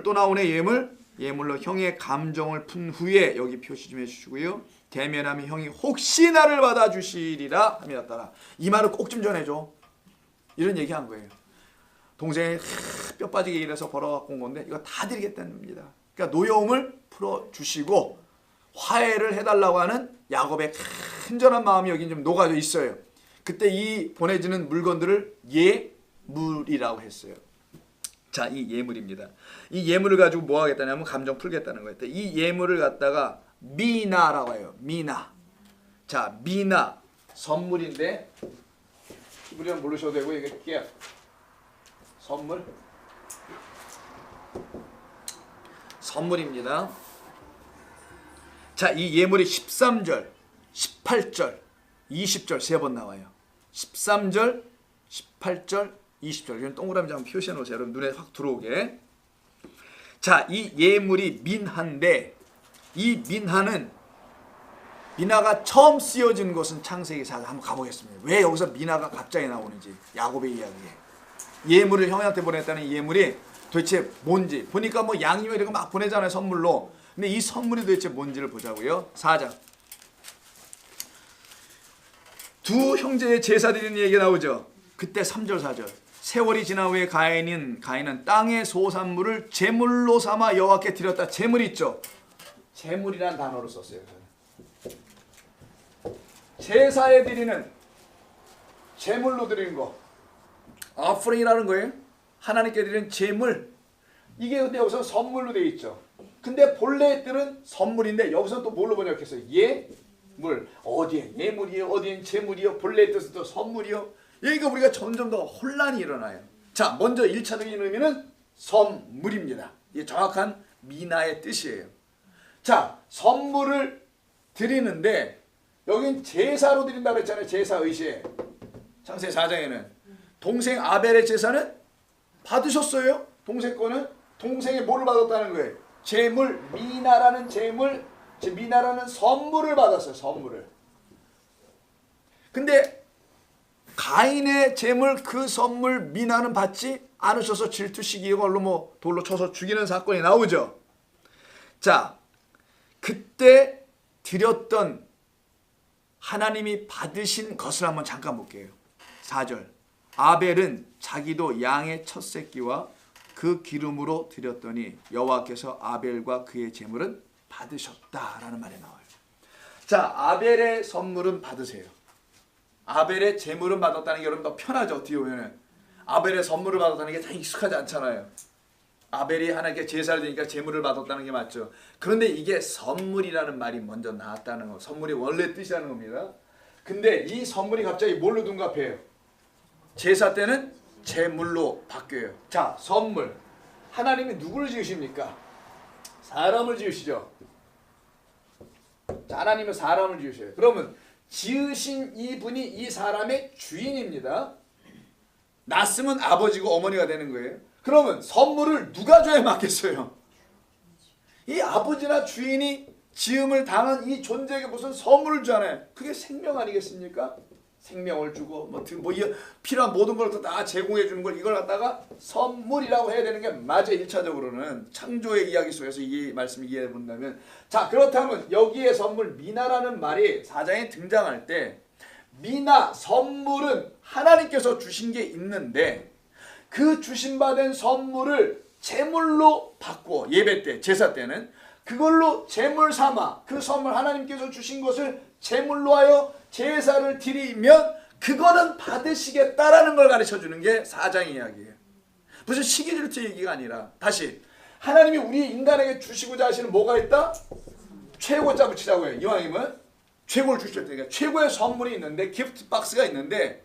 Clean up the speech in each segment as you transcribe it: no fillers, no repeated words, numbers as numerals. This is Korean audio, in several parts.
또 나오네. 예물로 형의 감정을 푼 후에 여기 표시 좀 해주시고요. 대면하면 형이 혹시 나를 받아주시리라 함이었더라. 이 말을 꼭 좀 전해줘. 이런 얘기한 거예요. 동생이 뼈 빠지게 일해서 벌어갖고 온 건데 이거 다 드리겠다는 겁니다. 그러니까 노여움을 풀어주시고 화해를 해달라고 하는 야곱의 간절한 마음이 여기 좀 녹아져 있어요. 그때 이 보내지는 물건들을 예물이라고 했어요. 자, 이 예물입니다. 이 예물을 가지고 뭐 하겠다냐면 감정 풀겠다는 거예요. 이 예물을 갖다가 미나라고 해요. 미나. 자, 미나 선물인데 히브리어는 모르셔도 되고 이게 게 선물입니다. 자, 이 예물이 13절, 18절, 20절 세 번 나와요. 13절, 18절, 20절. 이건 동그라미 한번 표시해 놓으세요. 여러분 눈에 확 들어오게. 자, 이 예물이 민하인데 이 민하는 미나가 처음 쓰여진 것은 창세기 4장 한번 가보겠습니다. 왜 여기서 미나가 갑자기 나오는지 야곱의 이야기에. 예물을 형한테 보냈다는 예물이 도대체 뭔지 보니까 뭐 양이며 이런 거 막 보내잖아요, 선물로. 근데 이 선물이 도대체 뭔지를 보자고요. 4장. 두 형제의 제사 드리는 얘기가 나오죠. 그때 3절 4절. 세월이 지난 후에 가인은 땅의 소산물을 제물로 삼아 여호와께 드렸다. 제물 있죠. 제물이란 단어를 썼어요. 제사에 드리는 제물로 드리는 거. offring이라는 거예요. 하나님께 드리는 제물. 이게 근데 여기서 선물로 되어 있죠. 근데 본래 뜻은 선물인데 여기서 또 뭘로 번역했어요? 예물. 어디에 예물이요? 어디엔 제물이요? 본래 뜻은 또 선물이요? 여기가 우리가 점점 더 혼란이 일어나요. 자, 먼저 1차적인 의미는 선물입니다. 이게 정확한 미나의 뜻이에요. 자, 선물을 드리는데 여긴 제사로 드린다고 했잖아요. 제사 의시에. 창세기 4장에는 동생 아벨의 제사는 받으셨어요. 동생 거는 동생이 뭐를 받았다는 거예요? 제물, 미나라는 제물, 미나라는 선물을 받았어요. 선물을. 근데 가인의 제물 그 선물 미나는 받지 않으셔서 질투시기 이걸로 뭐 돌로 쳐서 죽이는 사건이 나오죠. 자, 그때 드렸던 하나님이 받으신 것을 한번 잠깐 볼게요. 4절. 아벨은 자기도 양의 첫 새끼와 그 기름으로 드렸더니 여호와께서 아벨과 그의 제물은 받으셨다라는 말이 나와요. 자, 아벨의 선물은 받으세요. 아벨의 제물은 받았다는 게 여러분 더 편하죠. 어떻게 보면은 아벨의 선물을 받았다는 게 다 익숙하지 않잖아요. 아벨이 하나님께 제사를 드리니까 제물을 받았다는 게 맞죠. 그런데 이게 선물이라는 말이 먼저 나왔다는 거. 선물이 원래 뜻이라는 겁니다. 근데 이 선물이 갑자기 뭘로 둔갑해요? 제사 때는 제물로 바뀌어요. 자, 선물. 하나님이 누구를 지으십니까? 사람을 지으시죠. 자, 하나님은 사람을 지으셔요. 그러면 지으신 이분이 이 사람의 주인입니다. 낳았으면 아버지고 어머니가 되는 거예요. 그러면 선물을 누가 줘야 맞겠어요? 이 아버지나 주인이 지음을 당한 이 존재에게 무슨 선물을 주잖아요. 그게 생명 아니겠습니까? 생명을 주고 뭐 필요한 모든 걸 다 제공해 주는 걸 이걸 갖다가 선물이라고 해야 되는 게 맞아요. 1차적으로는 창조의 이야기 속에서 이 말씀 이해해 본다면, 자, 그렇다면 여기에 선물 미나라는 말이 4장에 등장할 때 미나 선물은 하나님께서 주신 게 있는데 그 주신받은 선물을 제물로 받고 예배 때 제사 때는 그걸로 제물 삼아 그 선물 하나님께서 주신 것을 제물로 하여 제사를 드리면 그거는 받으시겠다라는 걸 가르쳐주는 게 4장 이야기예요. 무슨 시기질투 얘기가 아니라 다시 하나님이 우리 인간에게 주시고자 하시는 뭐가 있다? 최고자 붙이자고 해요. 이왕이면 최고를 주셨다니까 최고의 선물이 있는데 기프트 박스가 있는데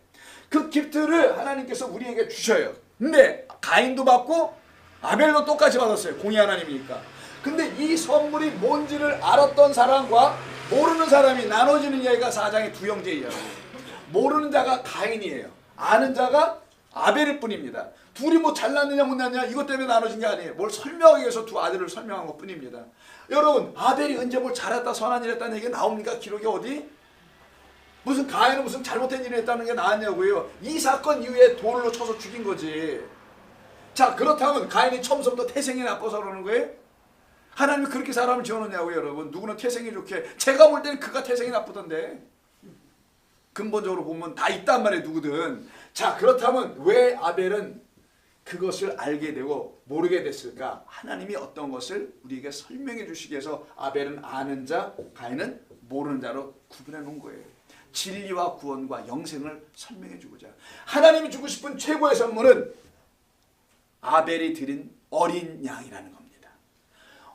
그 기프트를 하나님께서 우리에게 주셔요. 근데 가인도 받고 아벨도 똑같이 받았어요. 공의 하나님이니까. 근데 이 선물이 뭔지를 알았던 사람과 모르는 사람이 나눠지는 이야기가 4장의 두 형제 이야기예요. 모르는 자가 가인이에요. 아는 자가 아벨일 뿐입니다. 둘이 뭐 잘났느냐 못났느냐 이것 때문에 나눠진 게 아니에요. 뭘 설명하기 위해서 두 아들을 설명한 것 뿐입니다. 여러분, 아벨이 언제 뭘 잘했다 선한 일 했다는 얘기가 나옵니까? 기록이 어디? 무슨 가인은 무슨 잘못된 일을 했다는 게 나왔냐고요. 이 사건 이후에 돌로 쳐서 죽인 거지. 자, 그렇다면 가인이 처음부터 태생이 나빠서 그러는 거예요? 하나님이 그렇게 사람을 지어놓냐고요, 여러분. 누구는 태생이 좋게. 제가 볼 때는 그가 태생이 나쁘던데. 근본적으로 보면 다 있단 말이에요, 누구든. 자, 그렇다면 왜 아벨은 그것을 알게 되고 모르게 됐을까? 하나님이 어떤 것을 우리에게 설명해 주시기 위해서 아벨은 아는 자, 가인은 모르는 자로 구분해 놓은 거예요. 진리와 구원과 영생을 설명해 주고자. 하나님이 주고 싶은 최고의 선물은 아벨이 드린 어린 양이라는 겁니다.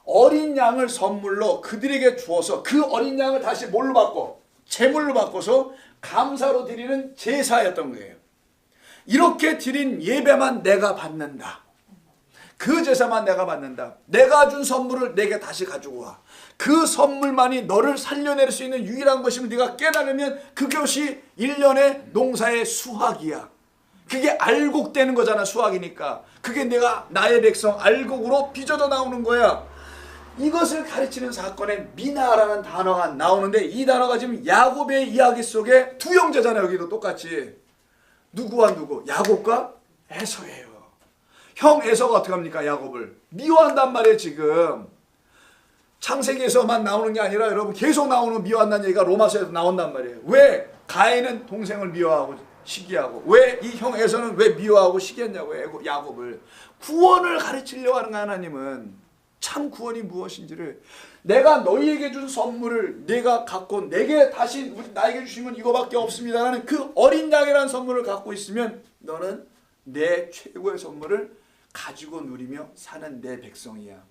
어린 양을 선물로 그들에게 주어서 그 어린 양을 다시 뭘로 바꿔? 제물로 바꿔서 감사로 드리는 제사였던 거예요. 이렇게 드린 예배만 내가 받는다. 그 제사만 내가 받는다. 내가 준 선물을 내게 다시 가지고 와. 그 선물만이 너를 살려낼 수 있는 유일한 것임을 네가 깨달으면 그것이 1년의 농사의 수확이야. 그게 알곡되는 거잖아, 수확이니까. 그게 내가 나의 백성 알곡으로 빚어져 나오는 거야. 이것을 가르치는 사건에 미나라는 단어가 나오는데 이 단어가 지금 야곱의 이야기 속에 두 형제잖아요. 여기도 똑같이. 누구와 누구? 야곱과 에서예요. 형 에서가 어떻게 합니까? 야곱을 미워한단 말이에요. 지금 창세기에서만 나오는 게 아니라 여러분 계속 나오는 미워한다는 얘기가 로마서에서 나온단 말이에요. 왜? 가인은 동생을 미워하고 시기하고 왜 이 형 에서는 왜 미워하고 시기했냐고 야곱을. 구원을 가르치려고 하는 하나님은 참 구원이 무엇인지를 내가 너희에게 준 선물을 내가 갖고 내게 다시 나에게 주신 건 이거밖에 없습니다라는 그 어린 양이라는 선물을 갖고 있으면 너는 내 최고의 선물을 가지고 누리며 사는 내 백성이야.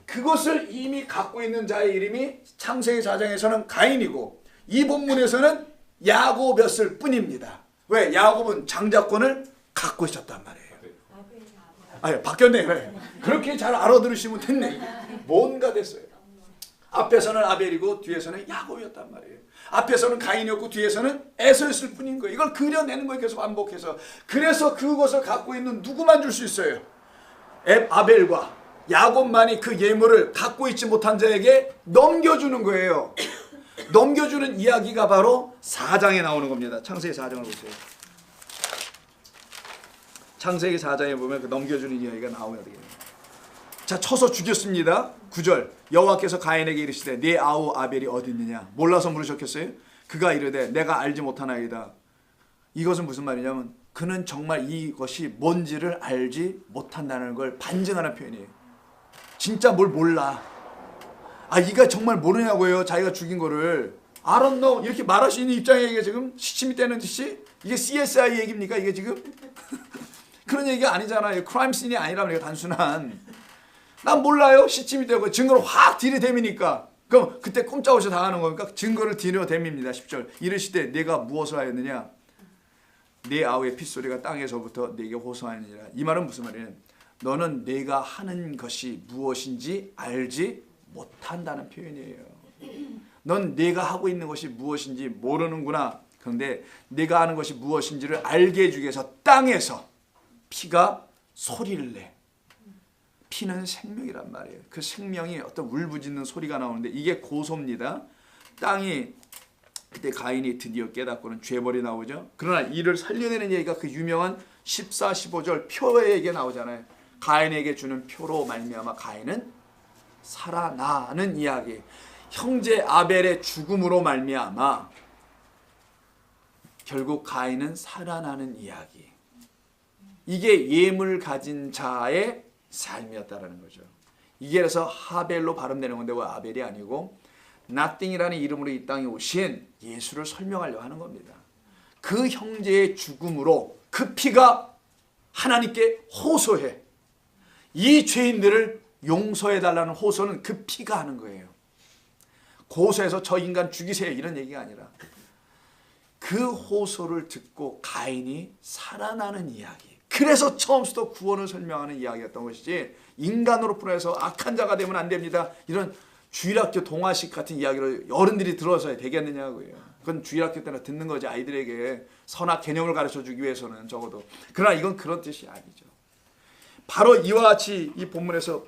그것을 이미 갖고 있는 자의 이름이 창세기 4장에서는 가인이고 이 본문에서는 야곱이었을 뿐입니다. 왜? 야곱은 장자권을 갖고 있었단 말이에요. 아니, 바뀌었네. 왜? 그렇게 잘 알아들으시면 됐네. 뭔가 됐어요. 앞에서는 아벨이고 뒤에서는 야곱이었단 말이에요. 앞에서는 가인이었고 뒤에서는 에서였을 뿐인 거예요. 이걸 그려내는 거예요. 계속 반복해서. 그래서 그것을 갖고 있는 누구만 줄 수 있어요? 아벨과 야곱만이 그 예물을 갖고 있지 못한 자에게 넘겨주는 거예요. 넘겨주는 이야기가 바로 4장에 나오는 겁니다. 창세기 4장을 보세요. 창세기 4장에 보면 그 넘겨주는 이야기가 나오야 되겠네요. 자, 쳐서 죽였습니다. 9절 여호와께서 가인에게 이르시되 네 아우 아벨이 어디 있느냐? 몰라서 물으셨겠어요? 그가 이르되 내가 알지 못하나이다. 이것은 무슨 말이냐면 그는 정말 이것이 뭔지를 알지 못한다는 걸 반증하는 표현이에요. 진짜 뭘 몰라. 아, 이가 정말 모르냐고요. 자기가 죽인 거를. I don't know. 이렇게 말할 수 있는 입장에 지금 시침이 떼는 듯이 이게 CSI 얘기입니까? 이게 지금? 그런 얘기가 아니잖아요. 크라임 씬이 아니라면 단순한. 난 몰라요. 시침이 되고 증거를 확 들이대미니까. 그럼 그때 꼼짝없이 당하는 겁니까? 증거를 들이댑니다. 10절. 이르시되 내가 무엇을 하였느냐? 내 아우의 핏소리가 땅에서부터 내게 호소하느니라. 이 말은 무슨 말이냐? 너는 내가 하는 것이 무엇인지 알지 못한다는 표현이에요. 넌 내가 하고 있는 것이 무엇인지 모르는구나. 그런데 내가 하는 것이 무엇인지를 알게 해주기 위해서 땅에서 피가 소리를 내. 피는 생명이란 말이에요. 그 생명이 어떤 울부짖는 소리가 나오는데 이게 고소입니다. 땅이 그때 가인이 드디어 깨닫고는 죄벌이 나오죠. 그러나 이를 살려내는 얘기가 그 유명한 14, 15절 표의 얘기가 나오잖아요. 가인에게 주는 표로 말미암아 가인은 살아나는 이야기. 형제 아벨의 죽음으로 말미암아 결국 가인은 살아나는 이야기. 이게 예물 가진 자의 삶이었다라는 거죠. 이게 그래서 하벨로 발음되는 건데 왜 아벨이 아니고 nothing이라는 이름으로 이 땅에 오신 예수를 설명하려고 하는 겁니다. 그 형제의 죽음으로 그 피가 하나님께 호소해. 이 죄인들을 용서해달라는 호소는 그 피가 하는 거예요. 고소해서 저 인간 죽이세요 이런 얘기가 아니라 그 호소를 듣고 가인이 살아나는 이야기. 그래서 처음부터 구원을 설명하는 이야기였던 것이지 인간으로 풀어서 악한 자가 되면 안 됩니다. 이런 주일학교 동화식 같은 이야기를 어른들이 들어서야 되겠느냐고요. 그건 주일학교 때나 듣는 거지 아이들에게 선악 개념을 가르쳐주기 위해서는 적어도. 그러나 이건 그런 뜻이 아니죠. 바로 이와 같이 이 본문에서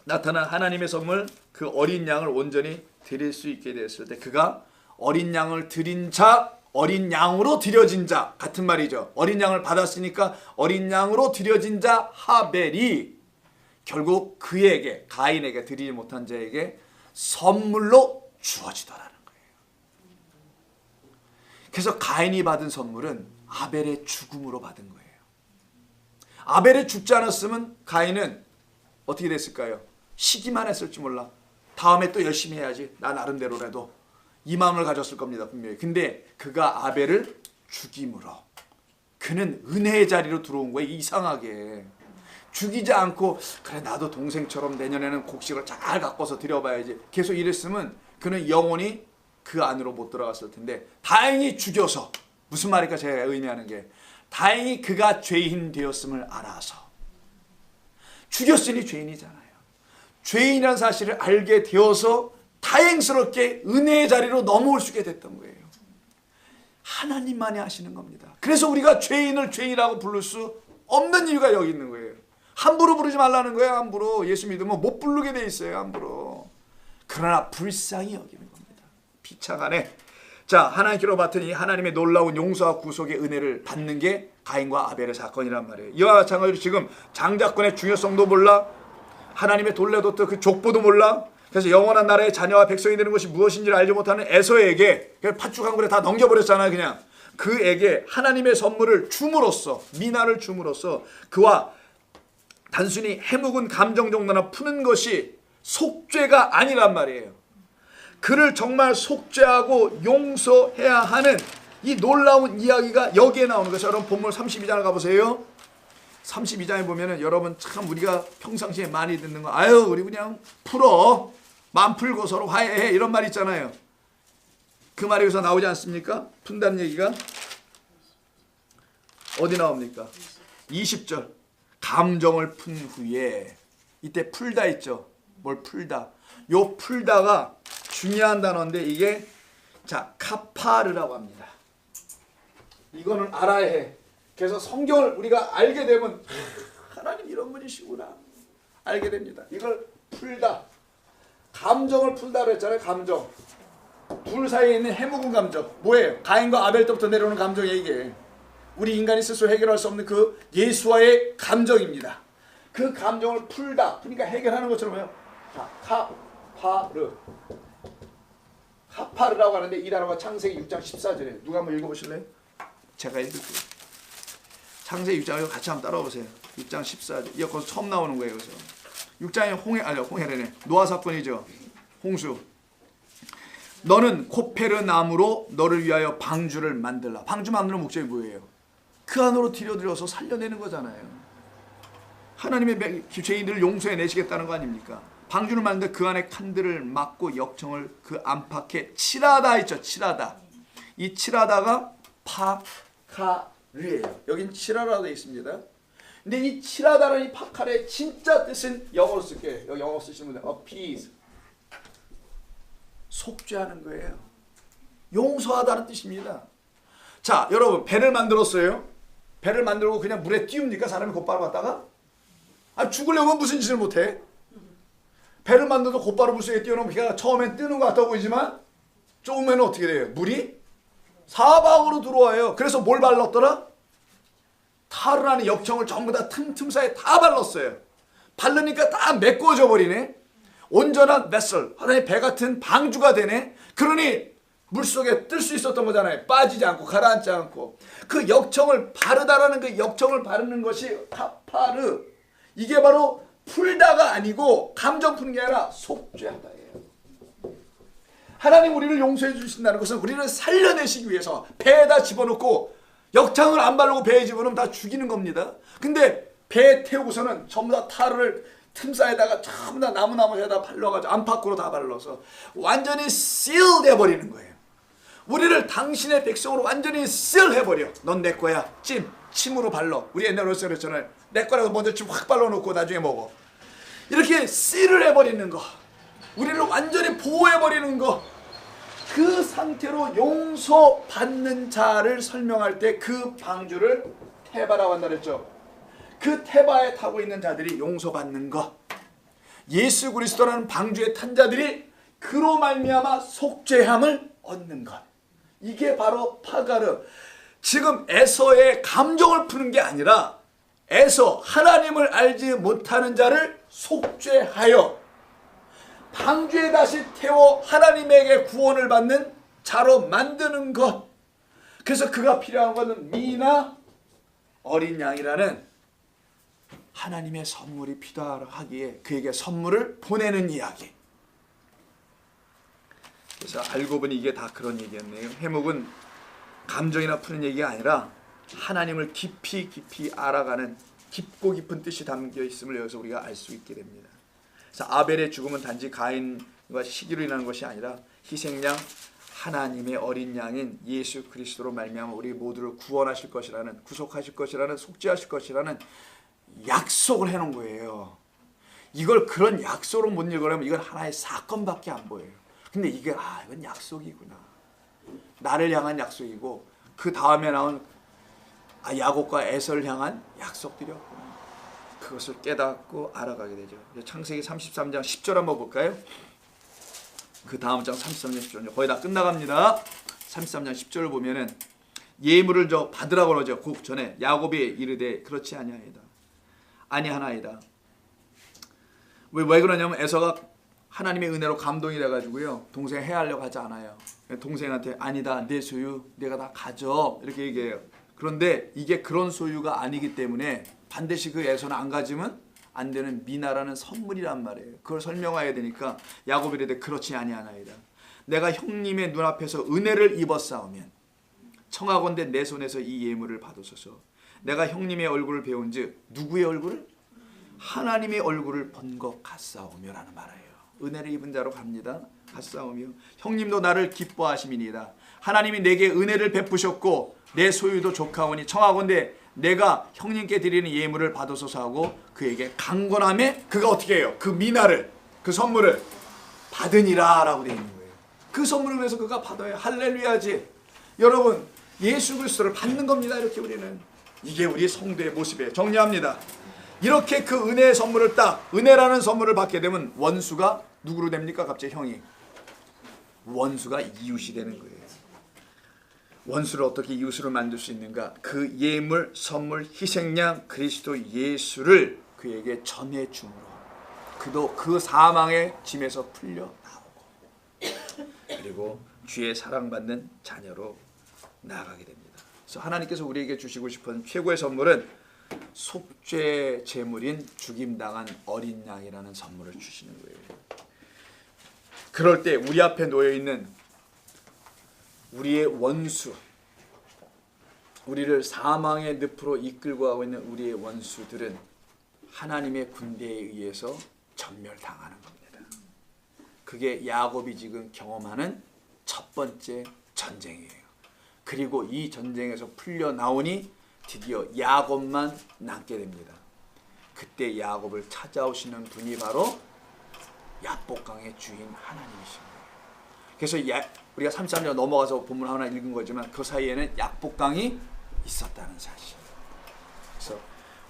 나타난 하나님의 선물 그 어린 양을 온전히 드릴 수 있게 되었을 때 그가 어린 양을 드린 자 어린 양으로 드려진 자 같은 말이죠. 어린 양을 받았으니까 어린 양으로 드려진 자 하벨이 결국 그에게 가인에게 드리지 못한 자에게 선물로 주어지더라는 거예요. 그래서 가인이 받은 선물은 아벨의 죽음으로 받은 거예요. 아벨이 죽지 않았으면 가인은 어떻게 됐을까요? 시기만 했을지 몰라. 다음에 또 열심히 해야지. 나 나름대로라도. 이 마음을 가졌을 겁니다. 분명히. 근데 그가 아벨을 죽임으로 그는 은혜의 자리로 들어온 거예요. 이상하게. 죽이지 않고 그래 나도 동생처럼 내년에는 곡식을 잘 가꿔서 드려봐야지. 계속 이랬으면 그는 영원히 그 안으로 못 들어갔을 텐데 다행히 죽여서 무슨 말일까 제가 의미하는 게 다행히 그가 죄인 되었음을 알아서 죽였으니 죄인이잖아요. 죄인이라는 사실을 알게 되어서 다행스럽게 은혜의 자리로 넘어올 수 있게 됐던 거예요. 하나님만이 하시는 겁니다. 그래서 우리가 죄인을 죄인이라고 부를 수 없는 이유가 여기 있는 거예요. 함부로 부르지 말라는 거예요. 함부로. 예수 믿으면 못 부르게 돼 있어요. 함부로. 그러나 불쌍히 여기는 겁니다. 피차간에. 자, 하나님께로 봤더니 하나님의 놀라운 용서와 구속의 은혜를 받는 게 가인과 아벨의 사건이란 말이에요. 이와 마찬가지로 지금 장자권의 중요성도 몰라. 하나님의 돌려뒀던 그 족보도 몰라. 그래서 영원한 나라의 자녀와 백성이 되는 것이 무엇인지를 알지 못하는 에서에게 팥죽 한 그릇 다 넘겨버렸잖아요. 그냥 그에게 하나님의 선물을 줌으로써 미나를 줌으로써 그와 단순히 해묵은 감정 정도나 푸는 것이 속죄가 아니란 말이에요. 그를 정말 속죄하고 용서해야 하는 이 놀라운 이야기가 여기에 나오는 것이죠. 여러분 본문 32장을 가보세요. 32장에 보면은 여러분 참 우리가 평상시에 많이 듣는 거 아유 우리 그냥 풀어 맘 풀고 서로 화해해 이런 말 있잖아요. 그 말이 여기서 나오지 않습니까? 푼다는 얘기가 어디 나옵니까? 20절 감정을 푼 후에 이때 풀다 있죠. 뭘 풀다. 요 풀다가 중요한 단어인데 이게 자 카파르라고 합니다. 이거는 알아야 해. 그래서 성경을 우리가 알게 되면 하나님 이런 분이시구나 알게 됩니다. 이걸 풀다. 감정을 풀다 그랬잖아요. 감정. 둘 사이에 있는 해묵은 감정. 뭐예요? 가인과 아벨 때부터 내려오는 감정이에요. 이게. 우리 인간이 스스로 해결할 수 없는 그 예수와의 감정입니다. 그 감정을 풀다. 그러니까 해결하는 것처럼요. 자, 카파르. 카파르라고 하는데 이 단어가 창세기 6장 14절에 누가 한번 읽어보실래요? 제가 읽을게요. 창세기 6장 같이 한번 따라와 보세요. 6장 14절. 이거 거기서 처음 나오는 거예요. 그래서 6장에 홍해래네. 노아 사건이죠. 홍수. 너는 코페르 나무로 너를 위하여 방주를 만들라. 방주 만드는 목적이 뭐예요? 그 안으로 들여들여서 살려내는 거잖아요. 하나님의 죄인들을 용서해 내시겠다는 거 아닙니까? 방주를 만드는데 그 안에 칸들을 막고 역청을 그 안팎에 칠하다 있죠. 칠하다. 이 칠하다가 파카르예요. 여긴 칠하라고 되어 있습니다. 근데 이 칠하다라는 이 파카르의 진짜 뜻은 영어로 쓸게요. 여기 영어 쓰시는 분들 appease. 속죄하는 거예요. 용서하다는 뜻입니다. 자, 여러분 배를 만들었어요. 배를 만들고 그냥 물에 띄웁니까? 사람이 곧바로 갔다가? 아, 죽으려면 무슨 짓을 못해? 배를 만들어도 곧바로 물속에 띄워놓으면 걔가 처음엔 뜨는 것 같아 보이지만 조금에는 어떻게 돼요? 물이 사방으로 들어와요. 그래서 뭘 발랐더라? 타르라는 역청을 전부 다 틈틈 사이에 다 발랐어요. 바르니까 다 메꿔져 버리네. 온전한 베슬, 하나의 배 같은 방주가 되네. 그러니 물속에 뜰 수 있었던 거잖아요. 빠지지 않고 가라앉지 않고. 그 역청을 바르다라는 그 역청을 바르는 것이 카파르. 이게 바로 풀다가 아니고 감정 푸는 게 아니라 속죄하다예요. 하나님 우리를 용서해 주신다는 것은 우리를 살려내시기 위해서 배에다 집어넣고 역청을 안 바르고 배에 집어넣으면 다 죽이는 겁니다. 근데 배에 태우고서는 전부 다 타르를 틈 사이에다가 전부 다 나무에다 발라가지고 안팎으로 다 발라서 완전히 seal 해버리는 거예요. 우리를 당신의 백성으로 완전히 seal 해버려. 넌 내 거야. 침으로 발라. 우리 옛날에 그랬잖아요. 내 거라고 먼저 침 확 발라놓고 나중에 먹어. 이렇게 seal을 해버리는 거. 우리를 완전히 보호해버리는 거. 그 상태로 용서받는 자를 설명할 때 그 방주를 테바라고 한다 그랬죠. 그 테바에 타고 있는 자들이 용서받는 것. 예수 그리스도라는 방주에 탄 자들이 그로 말미암아 속죄함을 얻는 것. 이게 바로 파가르. 지금 에서의 감정을 푸는 게 아니라 에서 하나님을 알지 못하는 자를 속죄하여 방주에 다시 태워 하나님에게 구원을 받는 자로 만드는 것. 그래서 그가 필요한 것은 미나 어린 양이라는 하나님의 선물이 필요하기에 그에게 선물을 보내는 이야기. 그래서 알고 보니 이게 다 그런 얘기였네요. 해묵은 감정이나 푸는 얘기가 아니라 하나님을 깊이 알아가는 깊고 깊은 뜻이 담겨 있음을 여기서 우리가 알 수 있게 됩니다. 그래서 아벨의 죽음은 단지 가인과 시기로 인한 것이 아니라 희생양 하나님의 어린 양인 예수 그리스도로 말미암아 우리 모두를 구원하실 것이라는, 구속하실 것이라는, 속죄하실 것이라는 약속을 해놓은 거예요. 이걸 그런 약속으로 못 읽으려면 이건 하나의 사건밖에 안 보여요. 근데 이게 이건 약속이구나. 나를 향한 약속이고 그 다음에 나온 야곱과 에서를 향한 약속들이었구나. 그것을 깨닫고 알아가게 되죠. 창세기 33장 10절 한번 볼까요? 그 다음 장 33장 10절 거의 다 끝나갑니다. 33장 10절을 보면은 예물을 받으라고 그러죠. 그 전에 야곱이 이르되 그렇지 아니하나이다. 왜 그러냐면 에서가 하나님의 은혜로 감동이 돼가지고요, 동생 해하려고 하지 않아요. 동생한테 아니다, 내 소유 내가 다 가져 이렇게 얘기해요. 그런데 이게 그런 소유가 아니기 때문에 반드시 그 에서는 안 가지면 안 되는 미나라는 선물이란 말이에요. 그걸 설명해야 되니까 야곱이 이르되 그렇지 아니하나이다. 내가 형님의 눈앞에서 은혜를 입었사오면 청하건대 내 손에서 이 예물을 받으소서. 내가 형님의 얼굴을 배운즉 누구의 얼굴을? 하나님의 얼굴을 본 것 같사오며라는 말이에요. 은혜를 입은 자로 갑니다. 같사오며 형님도 나를 기뻐하심이니이다. 하나님이 내게 은혜를 베푸셨고 내 소유도 족하오니 청하건대 내가 형님께 드리는 예물을 받으소서 하고 그에게 강권함에 그가 어떻게 해요? 그 미나를, 그 선물을 받으니라 라고 되어 있는 거예요. 그 선물을 위해서 그가 받아요. 할렐루야지. 여러분, 예수 그리스도를 받는 겁니다. 이렇게 우리는. 이게 우리 성도의 모습이에요. 정리합니다. 이렇게 그 은혜의 선물을 은혜라는 선물을 받게 되면 원수가 누구로 됩니까? 갑자기 형이. 원수가 이웃이 되는 거예요. 원수를 어떻게 이웃으로 만들 수 있는가? 그 예물, 선물, 희생양 그리스도 예수를 그에게 전해줌으로 그도 그 사망의 짐에서 풀려 나오고 그리고 주의 사랑받는 자녀로 나아가게 됩니다. 그래서 하나님께서 우리에게 주시고 싶은 최고의 선물은 속죄 제물인 죽임당한 어린 양이라는 선물을 주시는 거예요. 그럴 때 우리 앞에 놓여있는 우리의 원수, 우리를 사망의 늪으로 이끌고 가고 있는 우리의 원수들은 하나님의 군대에 의해서 전멸당하는 겁니다. 그게 야곱이 지금 경험하는 첫 번째 전쟁이에요. 그리고 이 전쟁에서 풀려 나오니 드디어 야곱만 남게 됩니다. 그때 야곱을 찾아오시는 분이 바로 야복강의 주인 하나님이십니다. 그래서 우리가 33절 넘어가서 본문 하나 읽은 거지만 그 사이에는 약복강이 있었다는 사실. 그래서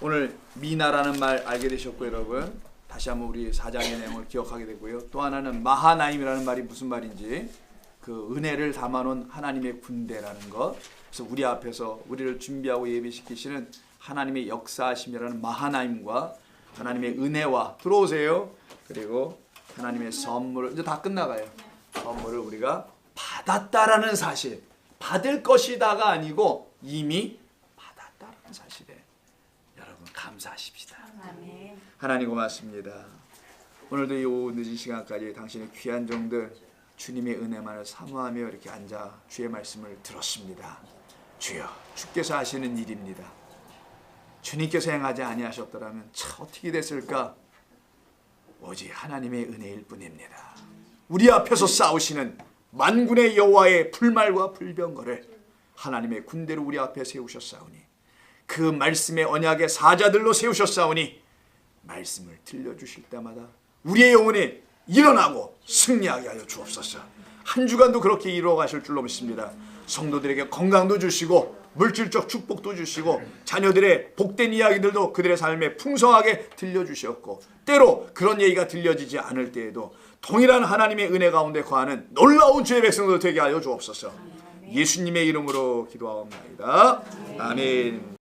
오늘 미나라는 말 알게 되셨고 여러분 다시 한번 우리 4장의 내용을 기억하게 되고요. 또 하나는 마하나임이라는 말이 무슨 말인지 그 은혜를 담아놓은 하나님의 군대라는 것. 그래서 우리 앞에서 우리를 준비하고 예비시키시는 하나님의 역사하심이라는 마하나임과 하나님의 은혜와 들어오세요. 그리고 하나님의 선물을 이제 다 끝나가요. 선물을 우리가 받았다라는 사실, 받을 것이다가 아니고 이미 받았다라는 사실에 여러분 감사하십시다. 아멘. 하나님 고맙습니다. 오늘도 이 늦은 시간까지 당신의 귀한 종들 주님의 은혜만을 사모하며 이렇게 앉아 주의 말씀을 들었습니다. 주여, 주께서 하시는 일입니다. 주님께서 행하지 아니하셨더라면 참 어떻게 됐을까? 오직 하나님의 은혜일 뿐입니다. 우리 앞에서 싸우시는 만군의 여호와의 불말과 불병거를 하나님의 군대로 우리 앞에 세우셨사오니 그 말씀의 언약의 사자들로 세우셨사오니 말씀을 들려주실 때마다 우리의 영혼이 일어나고 승리하게 하여 주옵소서. 한 주간도 그렇게 이루어 가실 줄로 믿습니다. 성도들에게 건강도 주시고 물질적 축복도 주시고 자녀들의 복된 이야기들도 그들의 삶에 풍성하게 들려주셨고 때로 그런 얘기가 들려지지 않을 때에도 동일한 하나님의 은혜 가운데 거하는 놀라운 주의 백성들 되게 하여 주옵소서. 예수님의 이름으로 기도하옵나이다. 아멘.